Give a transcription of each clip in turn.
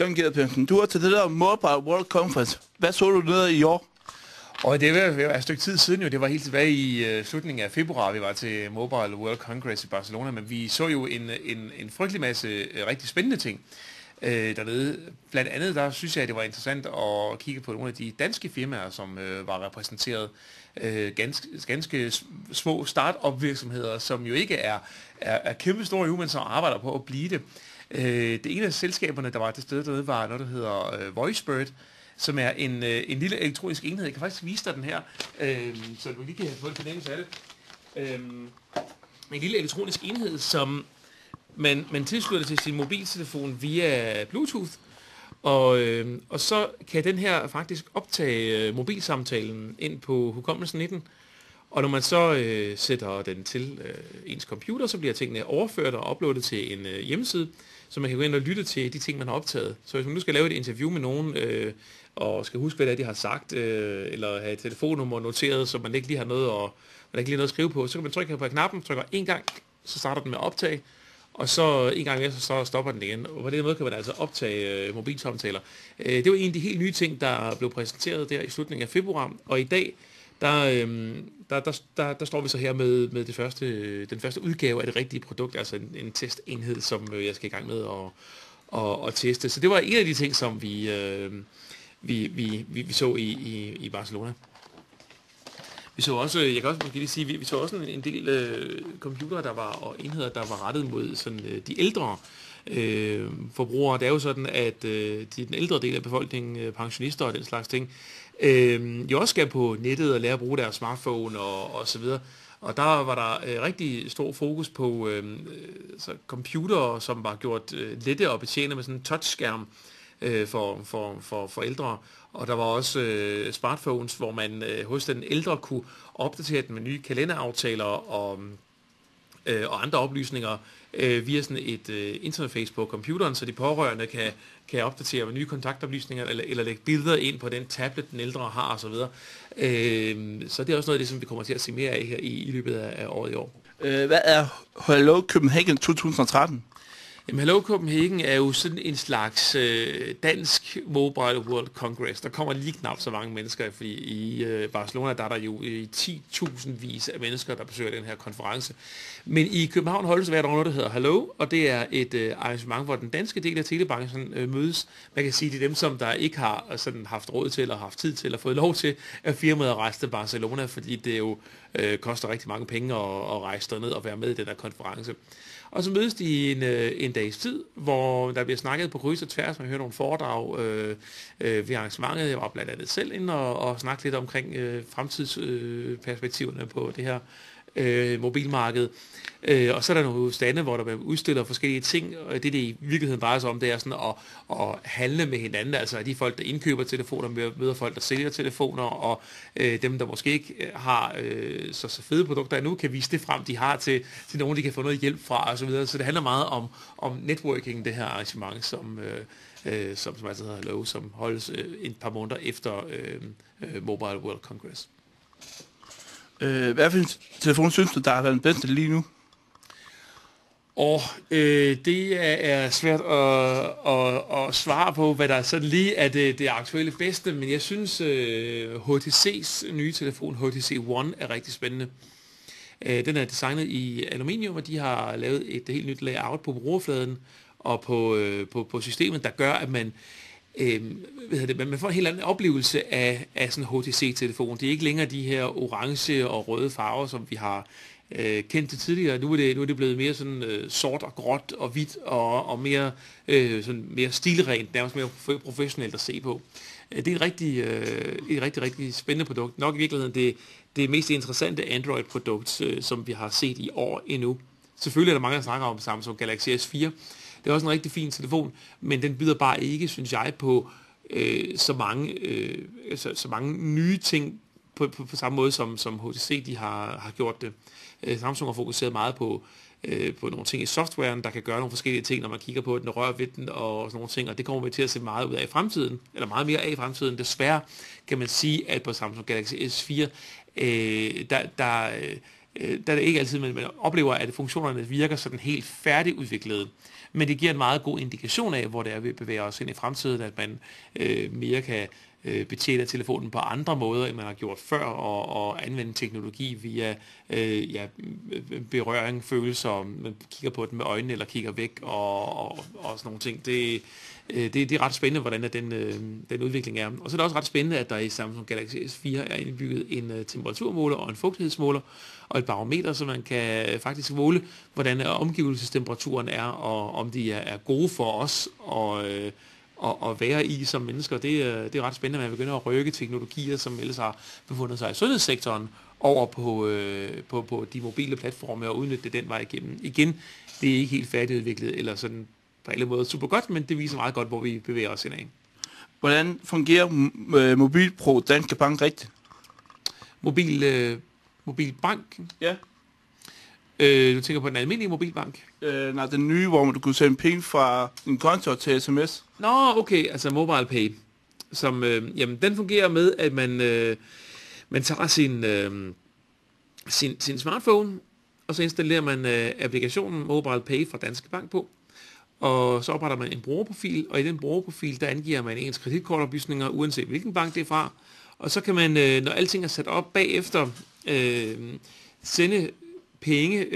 John Georg Pedersen, du var til det der Mobile World Conference. Hvad så du nede i år? Og det var et stykke tid siden jo. Det var helt tilbage i slutningen af februar, vi var til Mobile World Congress i Barcelona. Men vi så jo en frygtelig masse rigtig spændende ting dernede. Blandt andet, der synes jeg, at det var interessant at kigge på nogle af de danske firmaer, som var repræsenteret. Ganske små start-up virksomheder, som jo ikke er kæmpe store jo, men som arbejder på at blive det. Det ene af selskaberne, der var til stede dernede, var noget, der hedder VoiceBird, som er en lille elektronisk enhed. Jeg kan faktisk vise dig den her, så du lige kan få en fornemmelse af det. En lille elektronisk enhed, som man tilslutter til sin mobiltelefon via Bluetooth, og så kan den her faktisk optage mobilsamtalen ind på hukommelsen i den. Og når man så sætter den til ens computer, så bliver tingene overført og uploadet til en hjemmeside, så man kan gå ind og lytte til de ting, man har optaget. Så hvis man nu skal lave et interview med nogen, og skal huske, hvad det er, de har sagt, eller have et telefonnummer noteret, så man ikke lige har noget at skrive på, så kan man trykke på knappen, trykker en gang, så starter den med at optage, og så en gang mere, så stopper den igen. Og på den måde kan man altså optage mobilsamtaler. Det var en af de helt nye ting, der blev præsenteret der i slutningen af februar, og i dag, der står vi så her med den første udgave af det rigtige produkt, altså en testenhed, som jeg skal i gang med at teste. Så det var en af de ting, som vi så i Barcelona. Vi så også, jeg kan også måske lige sige, vi så også en del computere, og enheder, der var rettet mod sådan, de ældre forbrugere. Det er jo sådan, at den ældre del af befolkningen, pensionister og den slags ting, jo også skal på nettet og lære at bruge deres smartphone og så videre. Og der var der rigtig stor fokus på computere, som var gjort lette at betjene med sådan en touchskærm for ældre. Og der var også smartphones, hvor man hos den ældre kunne opdatere den med nye kalenderaftaler og andre oplysninger via sådan et interface på computeren, så de pårørende kan opdatere med nye kontaktoplysninger eller lægge billeder ind på den tablet, den ældre har osv. Så det er også noget af det, som vi kommer til at se mere af her i løbet af året i år. Hvad er Hello Copenhagen 2013? Jamen, Hello Copenhagen er jo sådan en slags dansk Mobile World Congress. Der kommer lige knap så mange mennesker, fordi i Barcelona der er der jo 10.000 vis af mennesker, der besøger den her konference. Men i København holdes hvert år noget, der hedder Hello, og det er et arrangement, hvor den danske del af telebranchen mødes. Man kan sige, det er dem, som der ikke har sådan haft råd til, eller haft tid til, eller fået lov til, at firmaet rejse til Barcelona, fordi det jo koster rigtig mange penge at rejse derned og være med i den her konference. Og så mødes de i en dags tid, hvor der bliver snakket på kryds og tværs. Man hører nogle foredrag ved arrangementet. Jeg var blandt andet selv inde og snakke lidt omkring fremtidsperspektiverne på det her mobilmarked. Og så er der nogle stande, hvor der udstiller forskellige ting, og det i virkeligheden drejer sig om, det er sådan at handle med hinanden, altså de folk, der indkøber telefoner, møder folk, der sælger telefoner, og dem, der måske ikke har så fede produkter endnu, kan vise det frem, de har til nogen, de kan få noget hjælp fra, og så videre. Så det handler meget om networking, det her arrangement, som altså hedder Hello, som holdes et par måneder efter Mobile World Congress. Hvad for en telefon synes du, der er den bedste lige nu? Det er svært at svare på, hvad der sådan lige er det aktuelle bedste, men jeg synes, HTC's nye telefon, HTC One, er rigtig spændende. Den er designet i aluminium, og de har lavet et helt nyt layout på brugerfladen og på systemet, der gør, at man får en helt anden oplevelse af sådan en HTC-telefon. Det er ikke længere de her orange og røde farver, som vi har kendt det tidligere. Nu er det blevet mere sådan sort og gråt og hvidt og mere stilrent, nærmest mere professionelt at se på. Det er et rigtig spændende produkt. Nok i virkeligheden det mest interessante Android-produkt, som vi har set i år endnu. Selvfølgelig er der mange, der snakker om Samsung Galaxy S4. Det er også en rigtig fin telefon, men den byder bare ikke, synes jeg, på så mange nye ting på samme måde, som HTC de har gjort det. Samsung har fokuseret meget på nogle ting i softwaren, der kan gøre nogle forskellige ting, når man kigger på den, rører ved den og sådan nogle ting, og det kommer vi til at se meget ud af i fremtiden, eller meget mere af i fremtiden. Desværre kan man sige, at på Samsung Galaxy S4, der er det ikke altid, man oplever, at funktionerne virker sådan helt færdigudviklede. Men det giver en meget god indikation af, hvor det er, vi bevæger os ind i fremtiden, at man mere kan betjene telefonen på andre måder, end man har gjort før, og anvende teknologi via berøring, følelser, man kigger på den med øjnene, eller kigger væk, og sådan nogle ting. Det er ret spændende, hvordan den udvikling er. Og så er det også ret spændende, at der i Samsung Galaxy S4 er indbygget en temperaturmåler og en fugtighedsmåler, og et barometer, så man kan faktisk måle, hvordan omgivelsestemperaturen er, og om de er gode for os, og være i som mennesker. Det er ret spændende, at man begynder at rykke teknologier, som ellers har befundet sig i sundhedssektoren, over på de mobile platforme og udnytte det den vej igennem. Igen, det er ikke helt færdigudviklet, eller sådan på alle måder super godt, men det viser meget godt, hvor vi bevæger os ind af. Hvordan fungerer MobilPro Danske Bank rigtigt? Mobilbank? Ja. Du tænker på den almindelige mobilbank? Nej, den nye, hvor du kunne sende penge fra en konto til sms. Nå, okay, altså MobilePay. Som, jamen, den fungerer med, at man tager sin smartphone, og så installerer man applikationen MobilePay fra Danske Bank på. Og så opretter man en brugerprofil, og i den brugerprofil, der angiver man ens kreditkortoplysninger, uanset hvilken bank det er fra. Og så kan man, når alting er sat op bagefter, sende penge,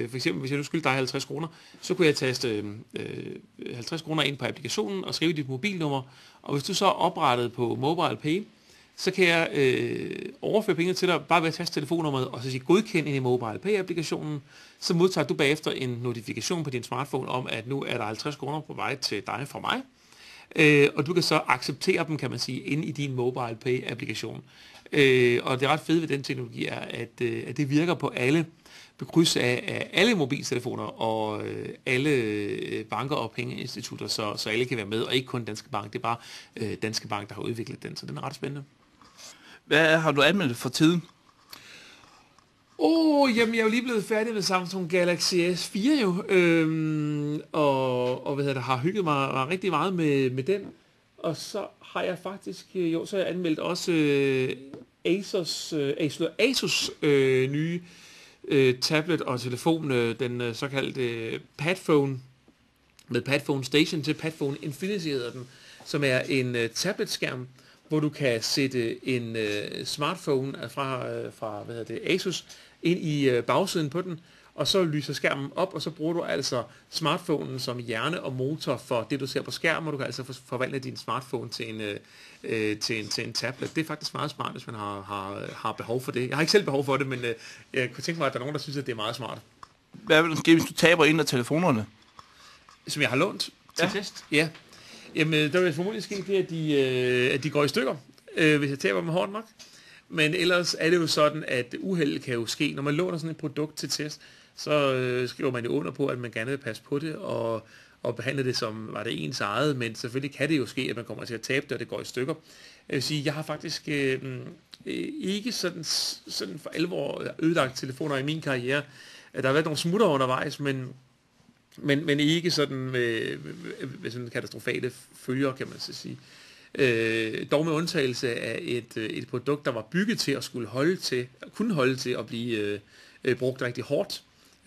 for eksempel hvis jeg nu skylder dig 50 kroner, så kunne jeg taste 50 kroner ind på applikationen og skrive dit mobilnummer, og hvis du så er oprettet på MobilePay, så kan jeg overføre pengene til dig bare ved at taste telefonnummeret og så sige godkend ind i MobilePay-applikationen, så modtager du bagefter en notifikation på din smartphone om, at nu er der 50 kroner på vej til dig fra mig, og du kan så acceptere dem, kan man sige, inde i din MobilePay-applikation. Og det ret fede ved den teknologi er, at det virker på alle, på kryds af alle mobiltelefoner og alle banker og pengeinstitutter, så alle kan være med, og ikke kun Danske Bank. Det er bare Danske Bank, der har udviklet den, så den er ret spændende. Hvad har du anmeldt for tiden? Jamen jeg er jo lige blevet færdig med Samsung Galaxy S4 jo, og hvad hedder det, har hygget mig rigtig meget med den, og så har jeg faktisk, så har jeg anmeldt også Asus nye tablet og telefon, den såkaldte Padphone, med Padphone Station til Padphone Infinity hedder den, som er en tabletskærm, hvor du kan sætte en smartphone fra Asus ind i bagsiden på den, og så lyser skærmen op, og så bruger du altså smartphonen som hjerne og motor for det, du ser på skærmen, og du kan altså forvandle din smartphone til en tablet. Det er faktisk meget smart, hvis man har behov for det. Jeg har ikke selv behov for det, men jeg kunne tænke mig, at der er nogen, der synes, at det er meget smart. Hvad vil der ske, hvis du taber en af telefonerne? Som jeg har lånt til test? Ja. Jamen, der vil formodentlig ske det, at de går i stykker, hvis jeg taber dem hårdt nok. Men ellers er det jo sådan, at uheld kan jo ske. Når man låner sådan et produkt til test, så skriver man jo under på, at man gerne vil passe på det, og behandle det som var det ens eget, men selvfølgelig kan det jo ske, at man kommer til at tabe det, og det går i stykker. Jeg vil sige, jeg har faktisk ikke sådan for alvor ødelagt telefoner i min karriere. Der har været nogle smutter undervejs, men ikke sådan med sådan katastrofale følger, kan man så sige. Dog med undtagelse af et produkt, der var bygget til at kunne holde til at blive brugt rigtig hårdt.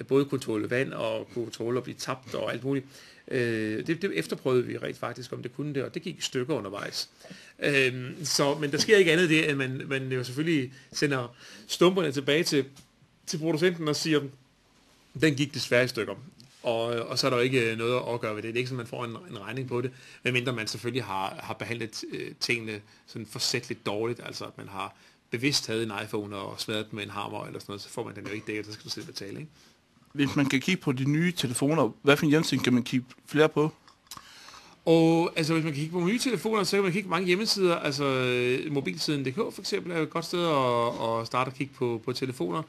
Både kunne tåle vand og kunne tåle at blive tabt og alt muligt. Det efterprøvede vi rent faktisk, om det kunne det, og det gik i stykker undervejs. Men der sker ikke andet det, at man jo selvfølgelig sender stumperne tilbage til producenten og siger, den gik desværre i stykker. Og så er der jo ikke noget at gøre ved det. Det er ikke sådan, man får en regning på det, medmindre man selvfølgelig har behandlet tingene sådan forsætligt dårligt, altså at man har bevidst taget en iPhone og smadret den med en hammer eller sådan noget, så får man den jo ikke dækket, så skal du selv betale, ikke? Hvis man kan kigge på de nye telefoner, hvad for en hjemmeside kan man kigge flere på? Og altså, hvis man kan kigge på nye telefoner, så kan man kigge på mange hjemmesider. Altså, mobilsiden.dk for eksempel er et godt sted at starte at kigge på telefoner.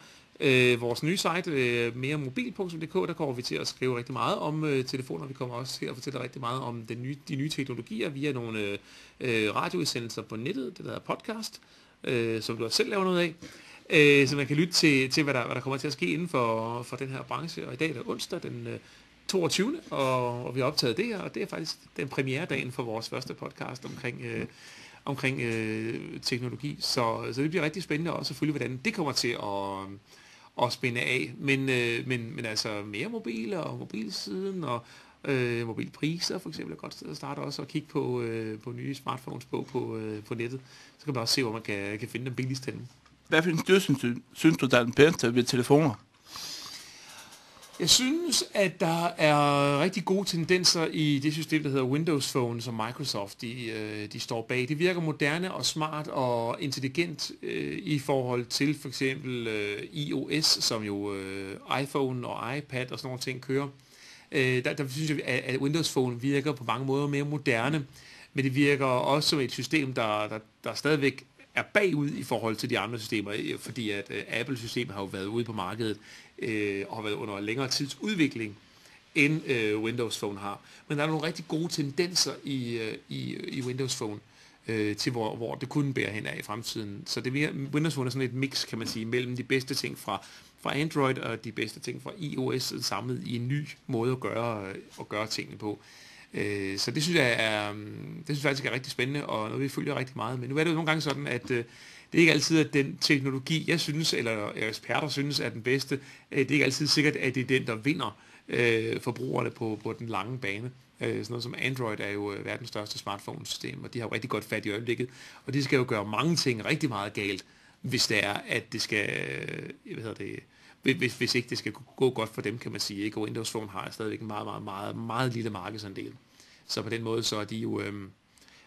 Vores nye site, meremobil.dk, der kommer vi til at skrive rigtig meget om telefoner. Vi kommer også til at fortælle rigtig meget om de nye teknologier via nogle radioudsendelser på nettet, det der hedder podcast, som du også selv laver noget af. Så man kan lytte til hvad der kommer til at ske inden for den her branche. Og i dag er det onsdag den 22. Og vi har optaget det her, og det er faktisk den premieredagen for vores første podcast omkring teknologi. Så det bliver rigtig spændende også selvfølgelig, hvordan det kommer til at spænde af. Men altså mere mobile og mobilsiden og mobilpriser for eksempel er et godt sted at starte også og kigge på nye smartphones på nettet. Så kan man også se, hvor man kan finde dem billigst henne. Hvad for en styr synes du, der er den bedste ved telefoner? Jeg synes, at der er rigtig gode tendenser i det system, der hedder Windows Phone, som Microsoft de står bag. Det virker moderne og smart og intelligent i forhold til for eksempel iOS, som jo iPhone og iPad og sådan nogle ting kører. Der synes jeg, at Windows Phone virker på mange måder mere moderne, men det virker også som et system, der stadigvæk er bagud i forhold til de andre systemer, fordi at Apple-systemet har jo været ude på markedet og har været under længere tids udvikling, end Windows Phone har. Men der er nogle rigtig gode tendenser i Windows Phone til, hvor det kunne bære hen af i fremtiden. Så Windows Phone er sådan et mix, kan man sige, mellem de bedste ting fra Android og de bedste ting fra iOS samlet i en ny måde at gøre tingene på. Så det synes jeg faktisk er rigtig spændende, og noget vi følger rigtig meget. Men nu er det jo nogle gange sådan, at det er ikke altid, at den teknologi, jeg synes, eller eksperter synes, er den bedste. Det er ikke altid sikkert, at det er den, der vinder forbrugerne på den lange bane. Sådan noget som Android er jo verdens største smartphone-system, og de har jo rigtig godt fat i øjeblikket. Og de skal jo gøre mange ting rigtig meget galt, hvis det er, at det skal, hvis ikke det skal gå godt for dem, kan man sige. Ikke? Og Windows Phone har stadigvæk en meget, meget, meget, meget lille markedsandel. Så på den måde, så er de jo,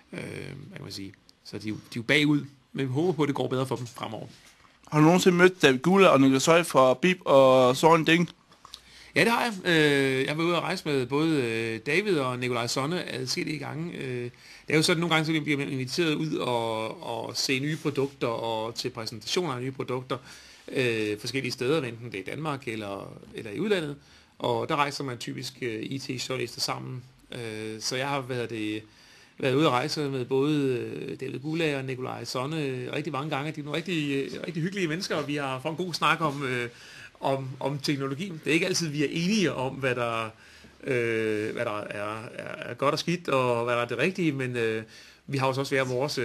hvad kan man sige, så er de jo bagud, men vi håber på, at det går bedre for dem fremover. Har du nogensinde mødt David Gula og Niklas Høj fra Bip og Søren Ding? Ja, det har jeg. Jeg var ude at rejse med både David og Nikolaj Sonne adskillige gange. Det er jo sådan, nogle gange, så vi bliver inviteret ud og se nye produkter og til præsentationer af nye produkter forskellige steder, enten det er i Danmark eller i udlandet. Og der rejser man typisk IT-journalister sammen. Så jeg har været ude at rejse med både David Gula og Nikolaj Sonne rigtig mange gange. De er nogle rigtig hyggelige mennesker, og vi har fået en god snak om teknologien. Det er ikke altid, vi er enige om, hvad der er godt og skidt, og hvad der er det rigtige, men vi har også hver vores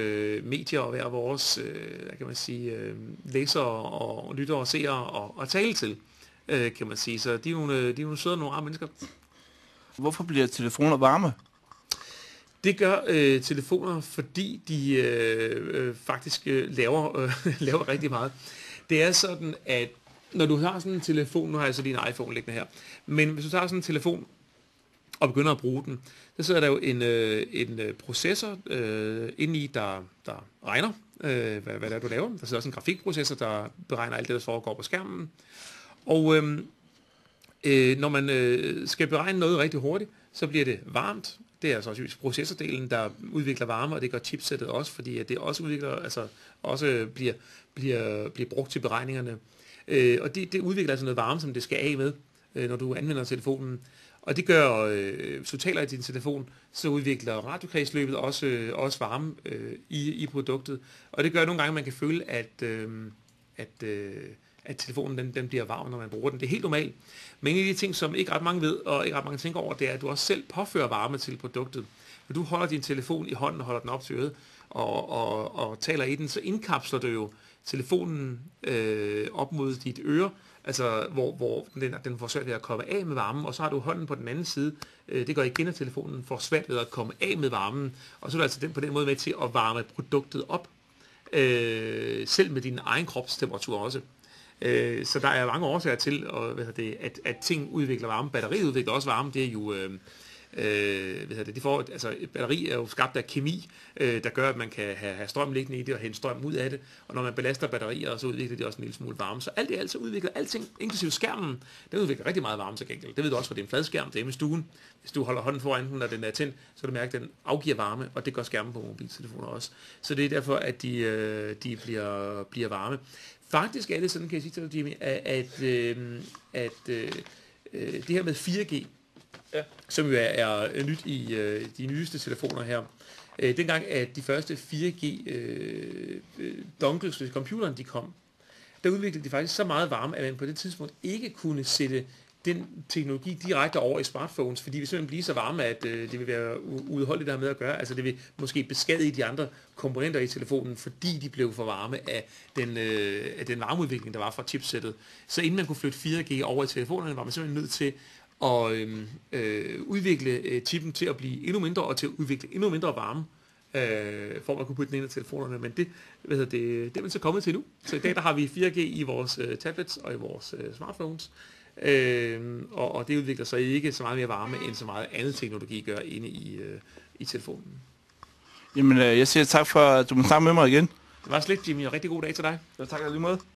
medier og hver vores hvad kan man sige, læsere og lyttere og seere og tale til, kan man sige. Så de er nogle søde og nogle rare mennesker. Hvorfor bliver telefoner varme? Det gør telefoner, fordi de faktisk laver rigtig meget. Det er sådan, at når du har sådan en telefon, nu har jeg så lige en iPhone liggende her, men hvis du tager sådan en telefon og begynder at bruge den, så sidder der jo en processor inde i, der regner, hvad det er, du laver. Der sidder også en grafikprocessor, der beregner alt det, der foregår på skærmen. Og når man skal beregne noget rigtig hurtigt, så bliver det varmt. Det er altså også processordelen, der udvikler varme, og det gør chipsættet også, fordi det også bliver brugt til beregningerne. Og det udvikler altså noget varme, som det skal af med, når du anvender telefonen. Og det gør, hvis du taler i din telefon, så udvikler radiokredsløbet også varme i produktet. Og det gør nogle gange, at man kan føle, at telefonen den bliver varm, når man bruger den. Det er helt normalt. Men en af de ting, som ikke ret mange ved, og ikke ret mange tænker over, det er, at du også selv påfører varme til produktet. Når du holder din telefon i hånden og holder den op til øret og taler i den, så indkapsler du jo telefonen op mod dit øre, altså hvor den får svært ved at komme af med varmen, og så har du hånden på den anden side. Det gør igen, at telefonen får svært ved at komme af med varmen, og så er du altså på den måde med til at varme produktet op, selv med din egen kropstemperatur også. Så der er mange årsager til, at ting udvikler varme. Batteriet udvikler også varme. Det er jo batteri er jo skabt af kemi, der gør, at man kan have strøm liggende i det og hente strøm ud af det. Og når man belaster batterier, så udvikler det også en lille smule varme. Så alt i alt så udvikler alting, inklusive skærmen, den udvikler rigtig meget varme til gengæld. Det ved du også, for det er en fladskærm derhjemme i stuen. Hvis du holder hånden foran den, når den er tændt, så kan du mærke, at den afgiver varme, og det gør skærmen på mobiltelefoner også. Så det er derfor, at de bliver varme. Faktisk er det sådan, kan jeg sige til dig, Jimmy, at det her med 4G, ja, som jo er nyt i de nyeste telefoner her. Dengang, at de første 4G dongles til computeren, de kom, der udviklede de faktisk så meget varme, at man på det tidspunkt ikke kunne sætte den teknologi direkte over i smartphones, fordi vi simpelthen bliver så varme, at det vil være udholdeligt der med at gøre. Altså det vil måske beskadige de andre komponenter i telefonen, fordi de blev for varme af den varmeudvikling, der var fra chipsættet. Så inden man kunne flytte 4G over i telefonerne, var man simpelthen nødt til at udvikle chippen til at blive endnu mindre, og til at udvikle endnu mindre varme, for man kunne putte den ind i telefonerne. Men det er man så kommet til nu. Så i dag der har vi 4G i vores tablets og i vores smartphones. Og det udvikler sig ikke så meget mere varme, end så meget andet teknologi gør inde i telefonen. Jamen, jeg siger tak for, at du må snakke med mig igen. Det var slet, Jimmy, og rigtig god dag til dig. Ja, tak lige måde.